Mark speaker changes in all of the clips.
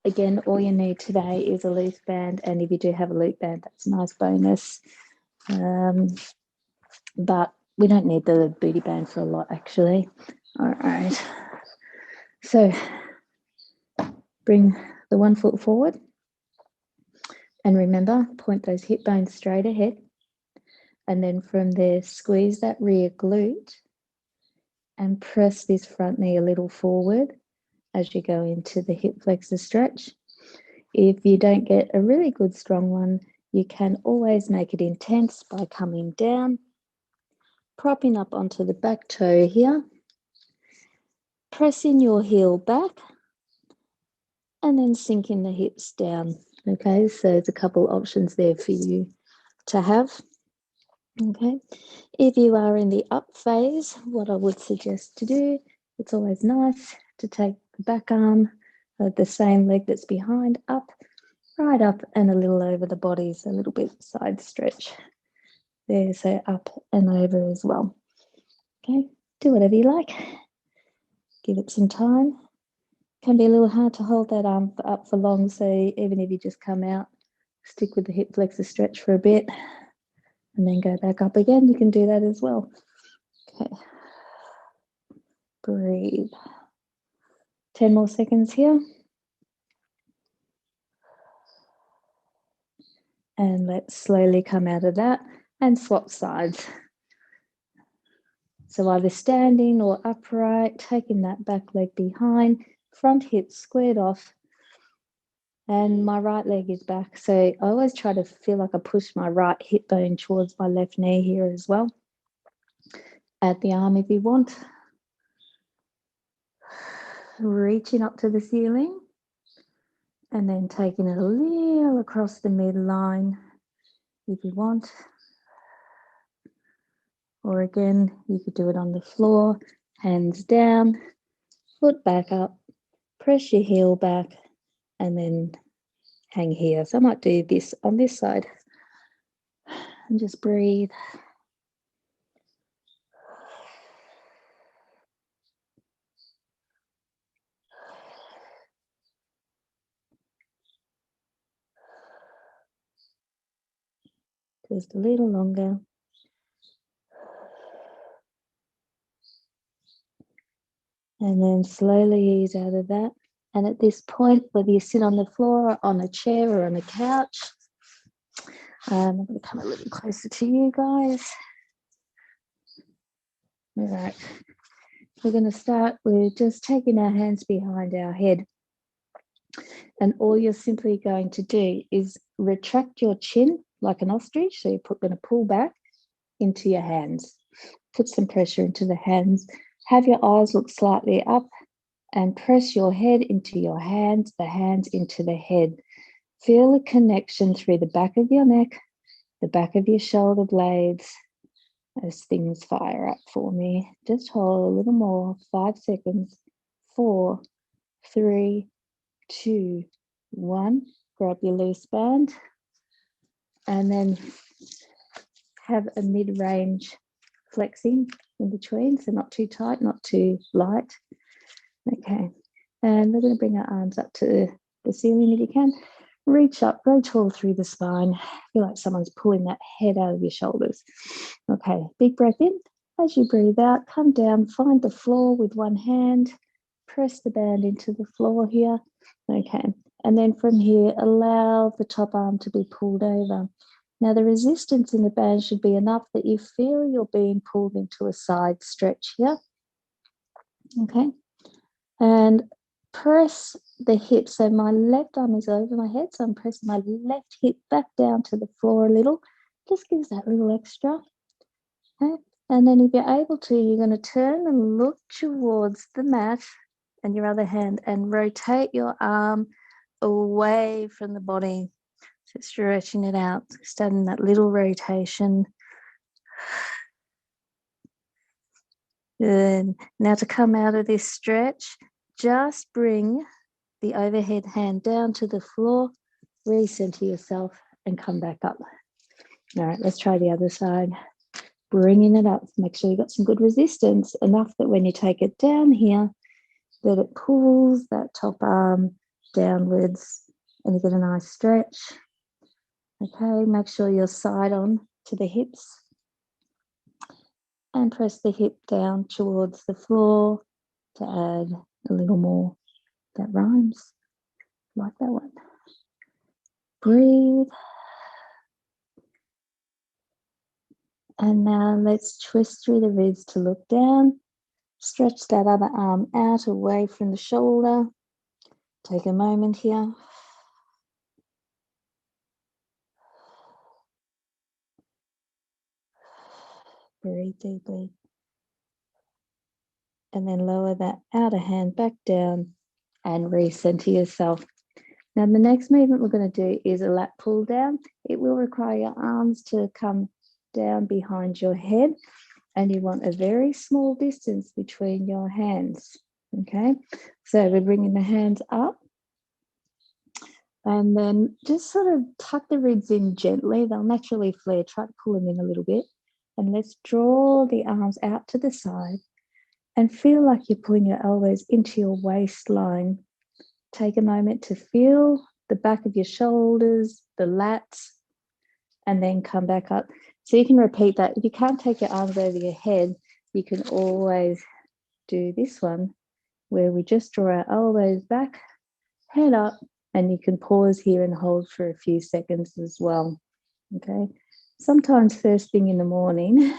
Speaker 1: again, all you need today is a loose band, and if you do have a loop band, that's a nice bonus. But we don't need the booty band for a lot, actually. All right. So bring the 1 foot forward. And remember, point those hip bones straight ahead. And then from there, squeeze that rear glute and press this front knee a little forward as you go into the hip flexor stretch. If you don't get a really good strong one, you can always make it intense by coming down, propping up onto the back toe here, pressing your heel back, and then sinking the hips down. Okay, so there's a couple options there for you to have. Okay, if you are in the up phase, what I would suggest to do, it's always nice to take the back arm of the same leg that's behind up, right up and a little over the body, so a little bit side stretch there, so up and over as well. Okay, do whatever you like. Give it some time. Can be a little hard to hold that arm up for long, so even if you just come out, stick with the hip flexor stretch for a bit and then go back up again, you can do that as well. Okay, breathe. 10 more seconds here. And let's slowly come out of that and swap sides. So either standing or upright, taking that back leg behind, front hip squared off, and my right leg is back. So I always try to feel like I push my right hip bone towards my left knee here as well. Add the arm if you want. Reaching up to the ceiling and then taking it a little across the midline if you want. Or again, you could do it on the floor, hands down, foot back up, press your heel back, and then hang here. So I might do this on this side. And just breathe. Just a little longer. And then slowly ease out of that. And at this point, whether you sit on the floor, on a chair, or on a couch, I'm going to come a little closer to you guys. All right. We're going to start with just taking our hands behind our head. And all you're simply going to do is retract your chin like an ostrich. So you're going to pull back into your hands. Put some pressure into the hands. Have your eyes look slightly up and press your head into your hands, the hands into the head. Feel a connection through the back of your neck, the back of your shoulder blades, as things fire up for me. Just hold a little more, 5 seconds, 4, 3, 2, 1. Grab your loose band and then have a mid-range flexing in between, so not too tight, not too light. Okay, and we're going to bring our arms up to the ceiling if you can. Reach up, go tall through the spine. Feel like someone's pulling that head out of your shoulders. Okay, big breath in. As you breathe out, come down, find the floor with one hand. Press the band into the floor here. Okay, and then from here, allow the top arm to be pulled over. Now, the resistance in the band should be enough that you feel you're being pulled into a side stretch here. Okay, and press the hip. So my left arm is over my head, so I'm pressing my left hip back down to the floor a little. Just gives that little extra. Okay, and then if you're able to, you're going to turn and look towards the mat and your other hand and rotate your arm away from the body. So stretching it out, starting that little rotation. Good. Now to come out of this stretch, just bring the overhead hand down to the floor, recenter yourself and come back up. All right, let's try the other side. Bringing it up, make sure you've got some good resistance, enough that when you take it down here, that it pulls that top arm downwards, and you get a nice stretch. Okay, make sure you're side on to the hips and press the hip down towards the floor to add a little more. That rhymes. Like that one. Breathe. And now let's twist through the ribs to look down. Stretch that other arm out away from the shoulder. Take a moment here. Breathe deeply. And then lower that outer hand back down and recenter yourself. Now the next movement we're going to do is a lat pull down. It will require your arms to come down behind your head, and you want a very small distance between your hands. Okay, so we're bringing the hands up and then just sort of tuck the ribs in gently. They'll naturally flare. Try to pull them in a little bit, and let's draw the arms out to the side and feel like you're pulling your elbows into your waistline. Take a moment to feel the back of your shoulders, the lats, and then come back up. So you can repeat that. If you can't take your arms over your head, you can always do this one where we just draw our elbows back, head up, and you can pause here and hold for a few seconds as well. Okay. Sometimes first thing in the morning,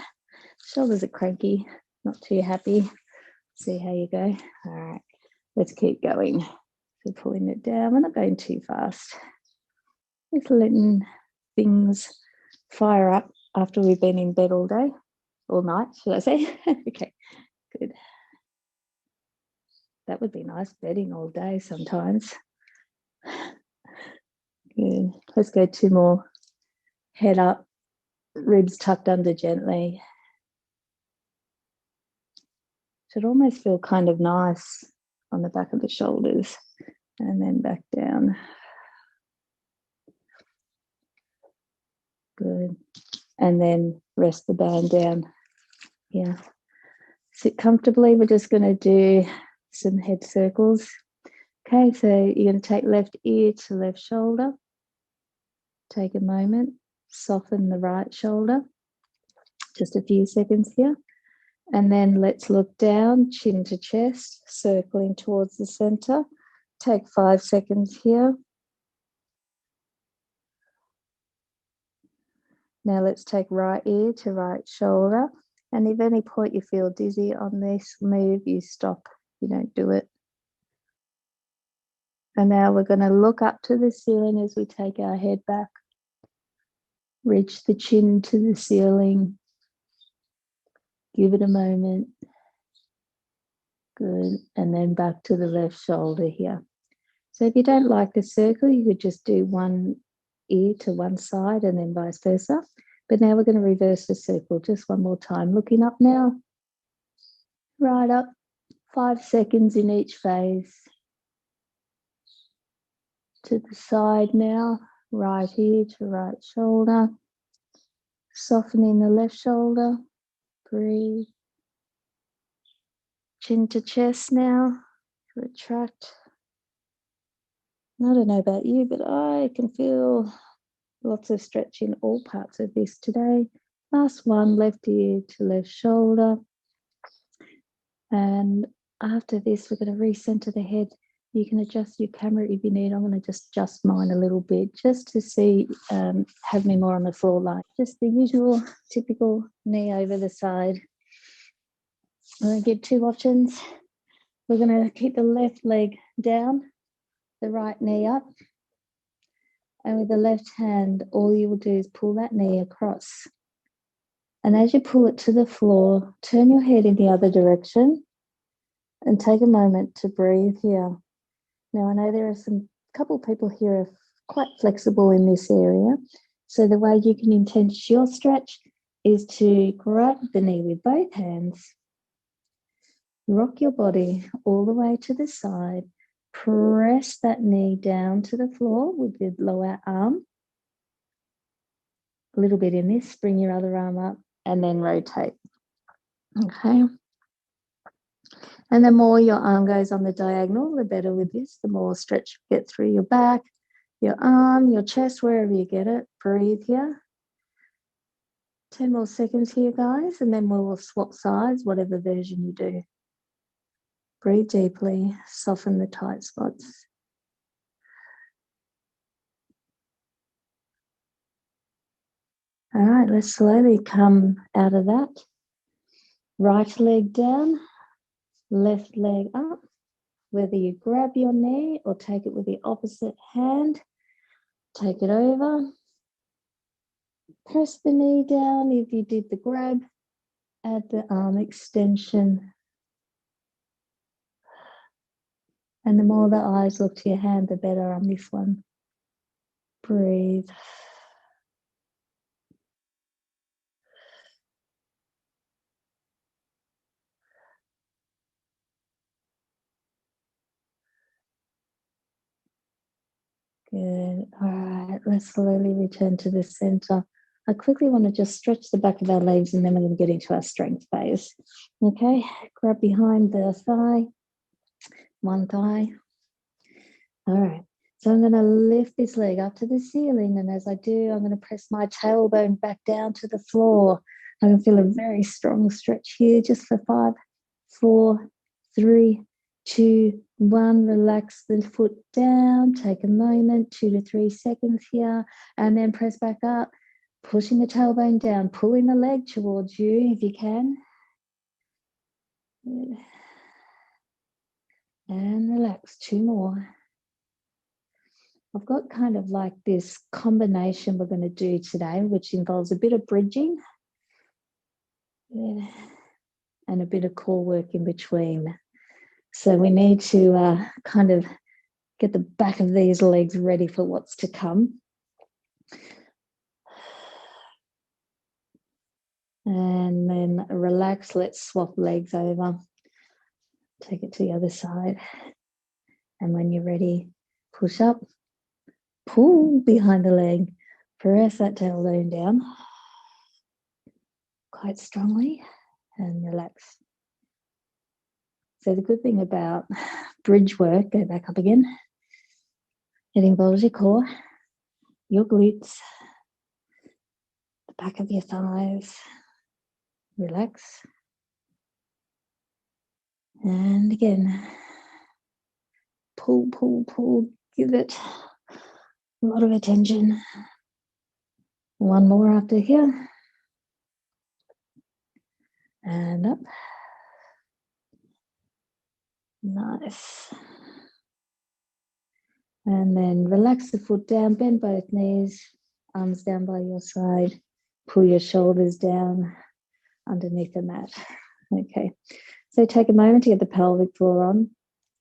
Speaker 1: shoulders are cranky, not too happy. See how you go. All right, let's keep going. So pulling it down. We're not going too fast. Just letting things fire up after we've been in bed all day, all night, should I say? Okay, good. That would be nice, bedding all day sometimes. Good. Let's go 2 more. Head up, ribs tucked under gently. Should almost feel kind of nice on the back of the shoulders, and then back down. Good. And then rest the band down. Yeah. Sit comfortably. We're just going to do some head circles. Okay, so you're going to take left ear to left shoulder. Take a moment, soften the right shoulder. Just a few seconds here. And then let's look down, chin to chest, circling towards the center. Take 5 seconds here. Now let's take right ear to right shoulder. And if at any point you feel dizzy on this move, you stop. You don't do it. And now we're going to look up to the ceiling as we take our head back. Reach the chin to the ceiling. Give it a moment. Good. And then back to the left shoulder here. So if you don't like the circle, you could just do one ear to one side and then vice versa. But now we're going to reverse the circle just one more time. Looking up now. Right up. 5 seconds in each phase. To the side now. Right ear to right shoulder. Softening the left shoulder. Breathe. Chin to chest now. Retract. I don't know about you, but I can feel lots of stretch in all parts of this today. Last one, left ear to left shoulder. And after this, we're going to recenter the head. You can adjust your camera if you need. I'm going to just adjust mine a little bit just to see, have me more on the floor line. Just the usual, typical knee over the side. I'm going to give 2 options. We're going to keep the left leg down, the right knee up. And with the left hand, all you will do is pull that knee across. And as you pull it to the floor, turn your head in the other direction and take a moment to breathe here. Now, I know there are some couple people here are quite flexible in this area. So the way you can intense your stretch is to grab the knee with both hands, rock your body all the way to the side, press that knee down to the floor with the lower arm. A little bit in this, bring your other arm up and then rotate. Okay. And the more your arm goes on the diagonal, the better with this, the more stretch you get through your back, your arm, your chest, wherever you get it. Breathe here. 10 more seconds here, guys, and then we'll swap sides, whatever version you do. Breathe deeply, soften the tight spots. All right, let's slowly come out of that. Right leg down, left leg up. Whether you grab your knee or take it with the opposite hand, take it over. Press the knee down. If you did the grab, add the arm extension. And the more the eyes look to your hand, the better on this one. Breathe. Good. All right, let's slowly return to the center. I quickly want to just stretch the back of our legs and then we're going to get into our strength phase. Okay, grab behind the thigh, one thigh. All right, so I'm going to lift this leg up to the ceiling, and as I do, I'm going to press my tailbone back down to the floor. I can feel a very strong stretch here, just for 5, 4, 3, 2, 1. Relax the foot down. Take a moment, 2 to 3 seconds here, and then press back up, pushing the tailbone down, pulling the leg towards you if you can. Good. And relax, 2 more. I've got kind of like this combination we're going to do today, which involves a bit of bridging and a bit of core work in between. So we need to kind of get the back of these legs ready for what's to come. And then relax, let's swap legs over. Take it to the other side. And when you're ready, push up, pull behind the leg, press that tailbone down quite strongly and relax. So the good thing about bridge work, go back up again, it involves your core, your glutes, the back of your thighs. Relax. And again, pull, pull, pull, give it a lot of attention. One more after here. And up. Nice. And then relax the foot down, bend both knees, arms down by your side, pull your shoulders down underneath the mat. Okay, so take a moment to get the pelvic floor on.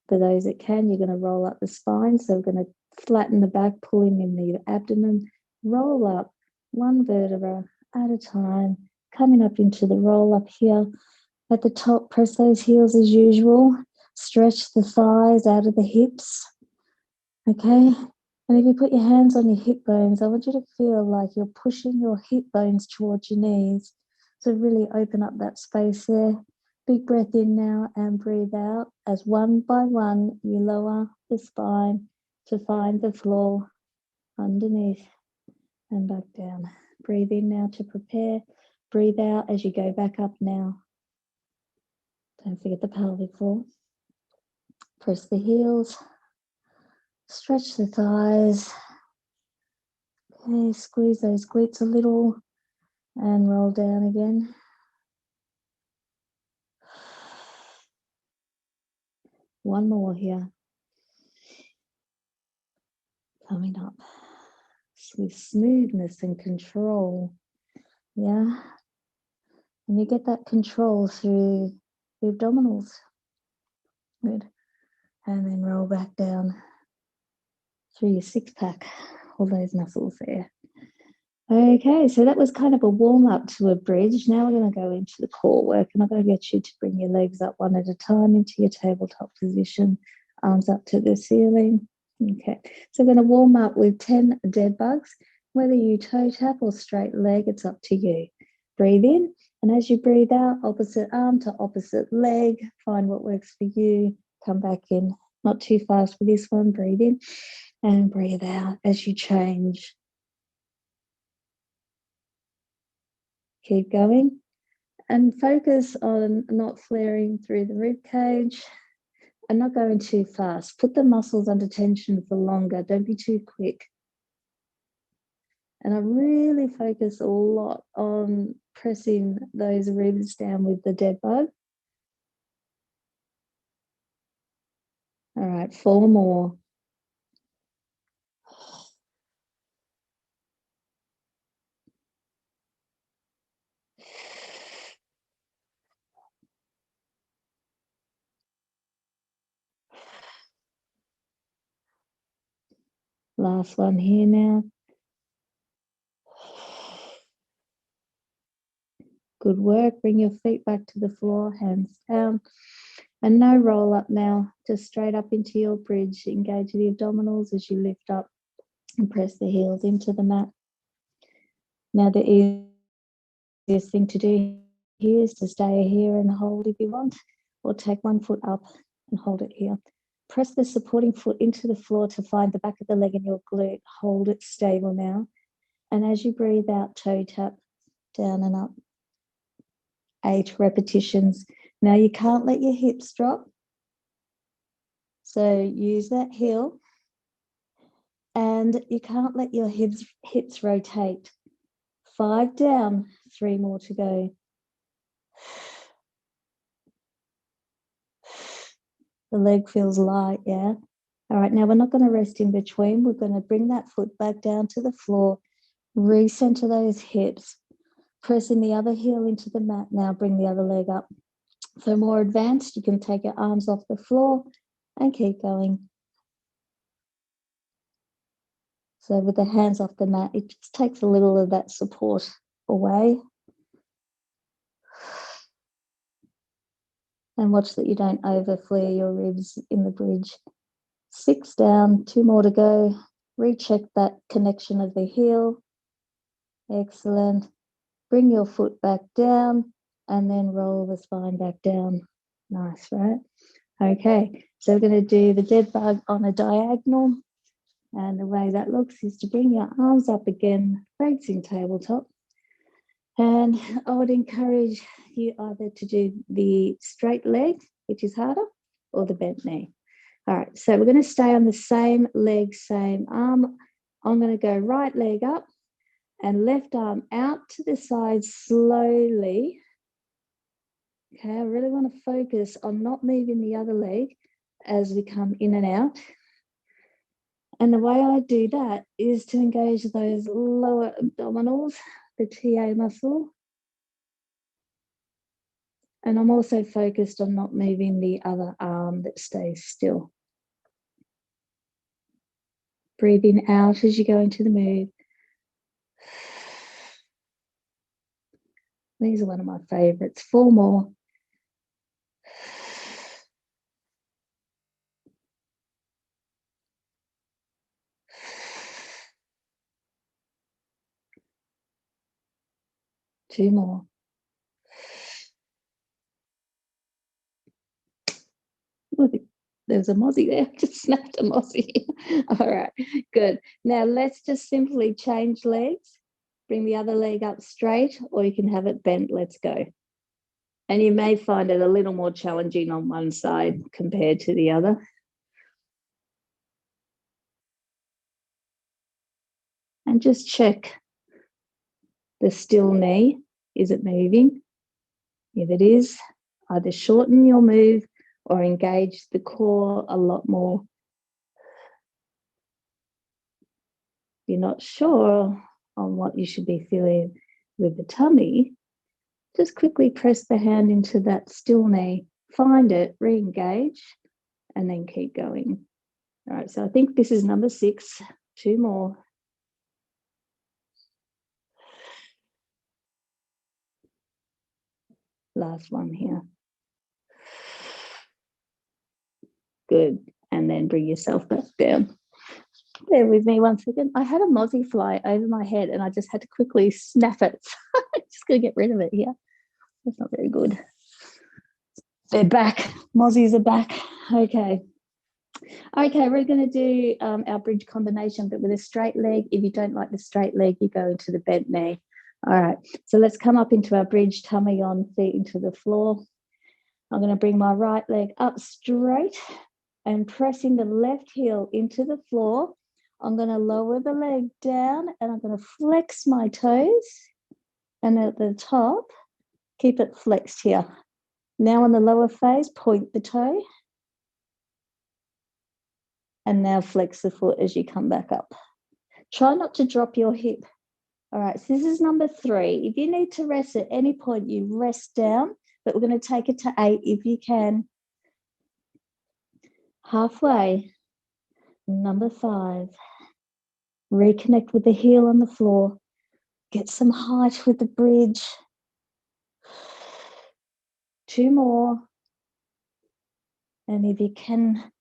Speaker 1: For those that can, you're going to roll up the spine. So we're going to flatten the back, pulling in the abdomen, roll up one vertebra at a time, coming up into the roll up here. At the top, press those heels as usual. Stretch the thighs out of the hips. Okay, and if you put your hands on your hip bones, I want you to feel like you're pushing your hip bones towards your knees. So really open up that space there. Big breath in now and breathe out as one by one you lower the spine to find the floor underneath and back down. Breathe in now to prepare. Breathe out as you go back up now. Don't forget the pelvic floor. Press the heels. Stretch the thighs. Okay, squeeze those glutes a little and roll down again. One more here. Coming up with smoothness and control. Yeah. And you get that control through the abdominals. Good. And then roll back down through your 6-pack, all those muscles there. Okay, so that was kind of a warm-up to a bridge. Now we're going to go into the core work, and I'm going to get you to bring your legs up one at a time into your tabletop position, arms up to the ceiling. Okay, so we're going to warm up with 10 dead bugs. Whether you toe tap or straight leg, it's up to you. Breathe in, And as you breathe out, opposite arm to opposite leg, find what works for you. Come back in, not too fast for this one. Breathe in and breathe out as you change. Keep going and focus on not flaring through the rib cage and not going too fast. Put the muscles under tension for longer. Don't be too quick. And I really focus a lot on pressing those ribs down with the dead bug. All right, 4 more. Last one here now. Good work. Bring your feet back to the floor, hands down. And no roll up now, just straight up into your bridge. Engage the abdominals as you lift up and press the heels into the mat. Now the easiest thing to do here is to stay here and hold if you want, or take one foot up and hold it here. Press the supporting foot into the floor to find the back of the leg in your glute. Hold it stable now. And as you breathe out, toe tap down and up. 8 repetitions. Now you can't let your hips drop. So use that heel. And you can't let your hips rotate. 5 down, 3 more to go. The leg feels light, yeah? All right, now we're not going to rest in between. We're going to bring that foot back down to the floor, recenter those hips, pressing the other heel into the mat. Now bring the other leg up. For more advanced, you can take your arms off the floor and keep going. So with the hands off the mat, it just takes a little of that support away. And watch that you don't over-flare your ribs in the bridge. 6 down, 2 more to go. Recheck that connection of the heel. Excellent. Bring your foot back down and then roll the spine back down. Nice, right? Okay, so we're going to do the dead bug on a diagonal. And the way that looks is to bring your arms up again, facing tabletop. And I would encourage you either to do the straight leg, which is harder, or the bent knee. All right, so we're going to stay on the same leg, same arm. I'm going to go right leg up and left arm out to the side slowly. Okay, I really want to focus on not moving the other leg as we come in and out. And the way I do that is to engage those lower abdominals, the TA muscle. And I'm also focused on not moving the other arm that stays still. Breathing out as you go into the move. These are one of my favorites. 4 more. Two more. There's a mozzie there. I just snapped a mozzie. All right, good. Now let's just simply change legs. Bring the other leg up straight, or you can have it bent. Let's go. And you may find it a little more challenging on one side compared to the other. And just check the still knee. Is it moving? If it is, either shorten your move or engage the core a lot more. If you're not sure on what you should be feeling with the tummy, just quickly press the hand into that still knee, find it, re-engage, and then keep going. All right, so I think this is number 6. 2 more. Last one here. Good. And then bring yourself back down. Bear with me 1 second. I had a mozzie fly over my head and I just had to quickly snap it. I'm just going to get rid of it here. That's not very good. They're back. Mozzies are back. Okay. Okay, we're going to do our bridge combination, but with a straight leg. If you don't like the straight leg, you go into the bent knee. All right, so let's come up into our bridge, tummy on, feet into the floor. I'm going to bring my right leg up straight and pressing the left heel into the floor. I'm going to lower the leg down and I'm going to flex my toes. And at the top, keep it flexed here. Now on the lower face, point the toe. And now flex the foot as you come back up. Try not to drop your hip. All right, so this is number 3. If you need to rest at any point, you rest down, but we're going to take it to 8 if you can. Halfway, number 5. Reconnect with the heel on the floor. Get some height with the bridge. 2 more. And if you can,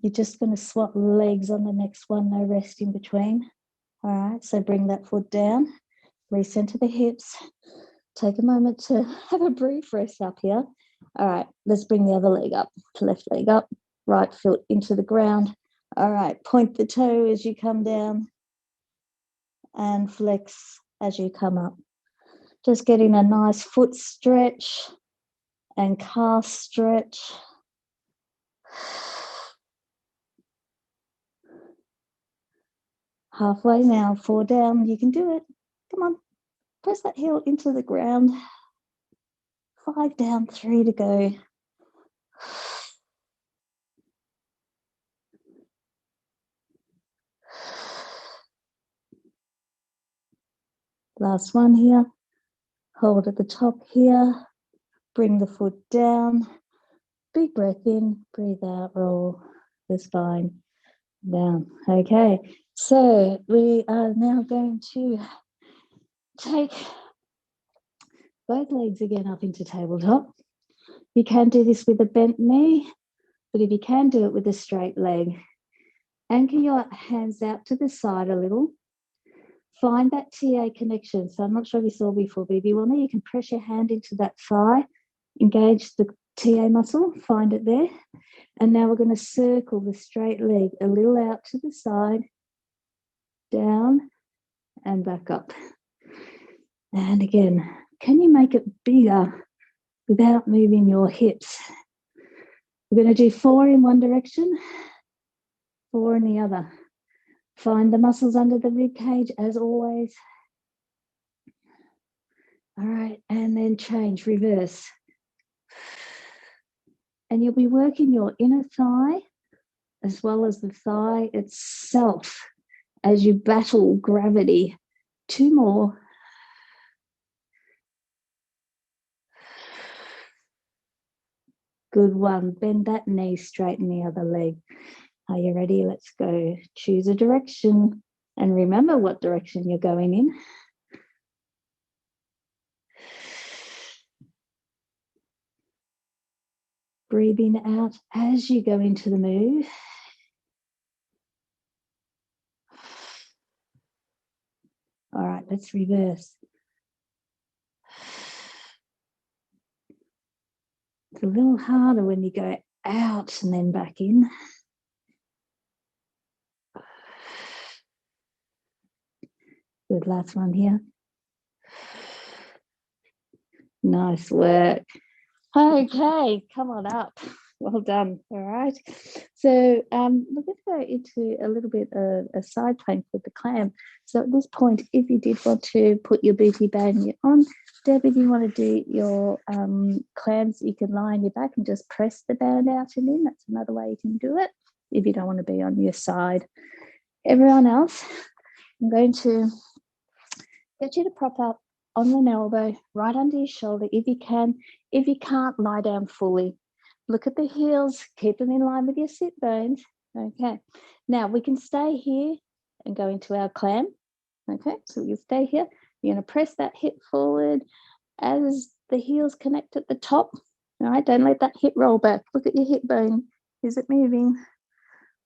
Speaker 1: you're just going to swap legs on the next one, no rest in between. All right, so bring that foot down, recenter the hips. Take a moment to have a brief rest up here. All right, let's bring the other leg up, left leg up, right foot into the ground. All right, point the toe as you come down and flex as you come up. Just getting a nice foot stretch and calf stretch. Halfway now, 4 down, you can do it. Come on, press that heel into the ground. 5 down, 3 to go. Last one here. Hold at the top here. Bring the foot down. Big breath in, breathe out, roll the spine down. Okay, so we are now going to take both legs again up into tabletop. You can do this with a bent knee, but if you can do it with a straight leg, anchor your hands out to the side a little. Find that TA connection. So I'm not sure if you saw before, but if you want to, you can press your hand into that thigh, engage the TA muscle, find it there. And now we're going to circle the straight leg a little out to the side, down and back up. And again, can you make it bigger without moving your hips? We're going to do 4 in one direction, 4 in the other. Find the muscles under the rib cage as always. All right, and then change, reverse. And you'll be working your inner thigh as well as the thigh itself as you battle gravity. 2 more. Good one. Bend that knee, straighten the other leg. Are you ready? Let's go. Choose a direction and remember what direction you're going in. Breathing out as you go into the move. All right, let's reverse. It's a little harder when you go out and then back in. Good, last one here. Nice work. Okay, come on up. Well done. All right. So we're going to go into a little bit of a side plank with the clam. So at this point, if you did want to put your booty band on, Deb, if you want to do your clams, you can lie on your back and just press the band out and in. That's another way you can do it if you don't want to be on your side. Everyone else, I'm going to get you to prop up on one elbow, right under your shoulder if you can. If you can't, lie down fully. Look at the heels, keep them in line with your sit bones. Okay, now we can stay here and go into our clam. Okay, so you stay here. You're going to press that hip forward as the heels connect at the top. All right, don't let that hip roll back. Look at your hip bone. Is it moving?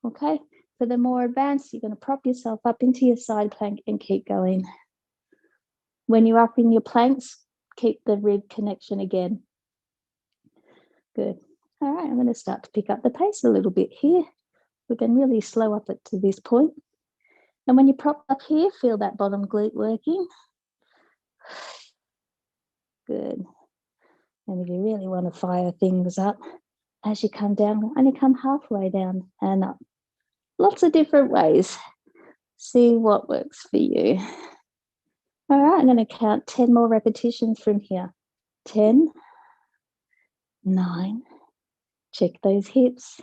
Speaker 1: Okay, for the more advanced, you're going to prop yourself up into your side plank and keep going. When you're up in your planks, keep the rib connection again. Good. All right, I'm going to start to pick up the pace a little bit here. We can really slow up it to this point. And when you prop up here, feel that bottom glute working. Good. And if you really want to fire things up, as you come down, only come halfway down and up. Lots of different ways. See what works for you. All right, I'm going to count 10 more repetitions from here. 10, 9, check those hips.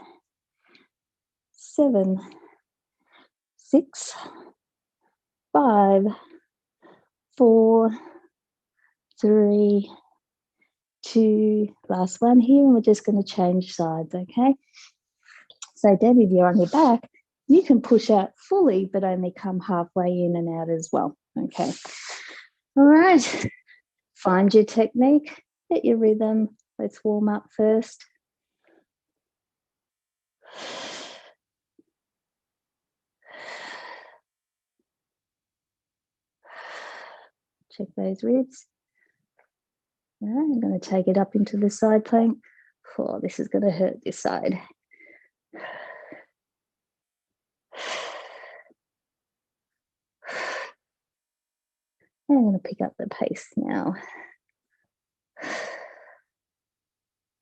Speaker 1: 7, 6, 5, 4, 3, 2, last one here, and we're just going to change sides, okay? So Debbie, if you're on your back, you can push out fully, but only come halfway in and out as well, okay? All right, find your technique, get your rhythm. Let's warm up first. Check those ribs. All right, I'm going to take it up into the side plank. Oh, this is going to hurt this side. I'm going to pick up the pace now.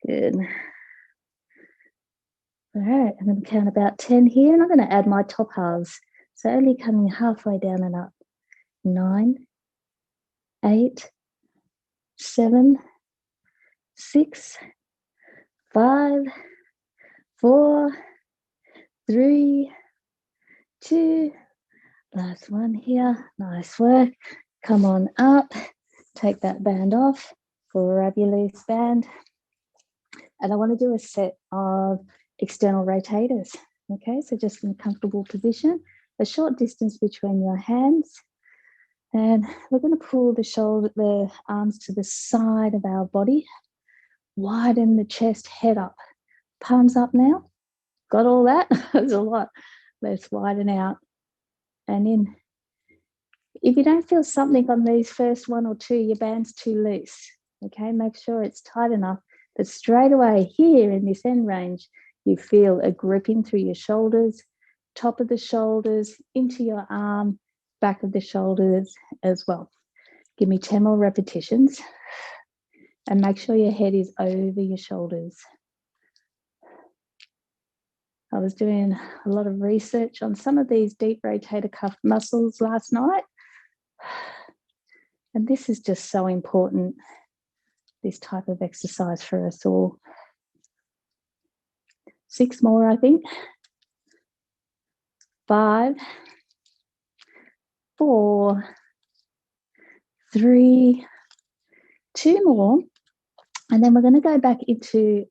Speaker 1: Good. All right, I'm going to count about 10 here, and I'm going to add my top halves. So only coming halfway down and up. 9, 8, 7, 6, 5, 4, 3, 2, last one here. Nice work. Come on up. Take that band off. Grab your loose band. And I want to do a set of external rotators. Okay, so just in a comfortable position, a short distance between your hands. And we're going to pull the arms to the side of our body. Widen the chest, head up. Palms up now. Got all that? There's a lot. Let's widen out and in. If you don't feel something on these first 1 or 2, your band's too loose. Okay, make sure it's tight enough that straight away here in this end range, you feel a gripping through your shoulders, top of the shoulders, into your arm, back of the shoulders as well. Give me 10 more repetitions and make sure your head is over your shoulders. I was doing a lot of research on some of these deep rotator cuff muscles last night. And this is just so important, this type of exercise for us all. 6 more, I think. 5, 4, 3, 2 more. And then we're going to go back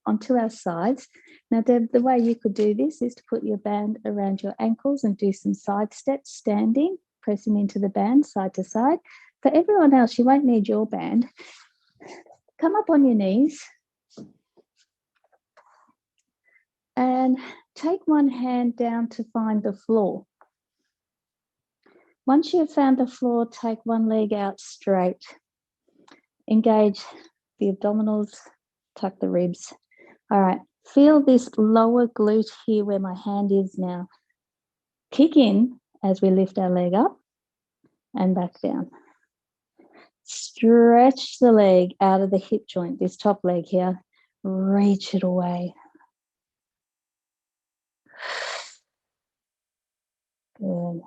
Speaker 1: onto our sides. Now, Deb, the way you could do this is to put your band around your ankles and do some side steps, standing, pressing into the band side to side. For everyone else, you won't need your band. Come up on your knees and take one hand down to find the floor. Once you've found the floor, take one leg out straight. Engage the abdominals, tuck the ribs. All right, feel this lower glute here where my hand is now. Kick in as we lift our leg up and back down. Stretch the leg out of the hip joint, this top leg here. Reach it away. Good.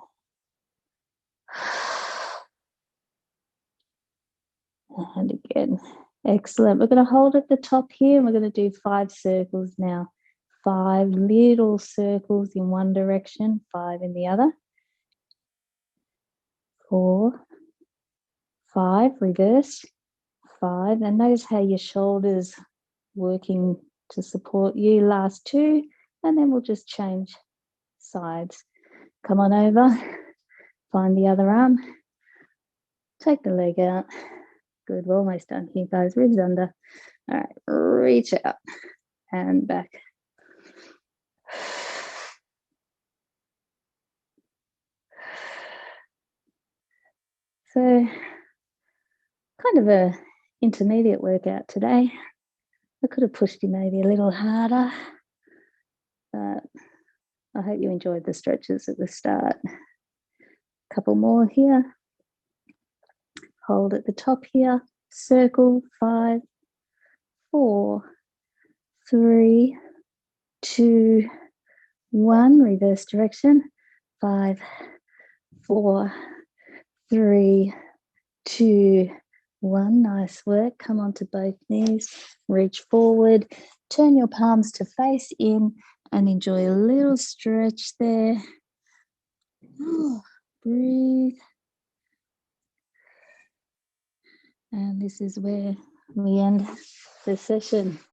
Speaker 1: And again. Excellent. We're going to hold at the top here and we're going to do 5 circles now. 5 little circles in one direction, 5 in the other. 4, 5, reverse, 5. And notice how your shoulders working to support you. Last 2, and then we'll just change sides. Come on over, find the other arm, take the leg out. Good, we're almost done here, guys. Ribs under. All right, reach out and back. So kind of a intermediate workout today. I could have pushed you maybe a little harder, but I hope you enjoyed the stretches at the start. A couple more here. Hold at the top here. Circle, 5, 4, 3, 2, 1. Reverse direction. 5, 4, 3, 2, 1. Nice work. Come onto both knees. Reach forward. Turn your palms to face in and enjoy a little stretch there. Breathe. And this is where we end the session.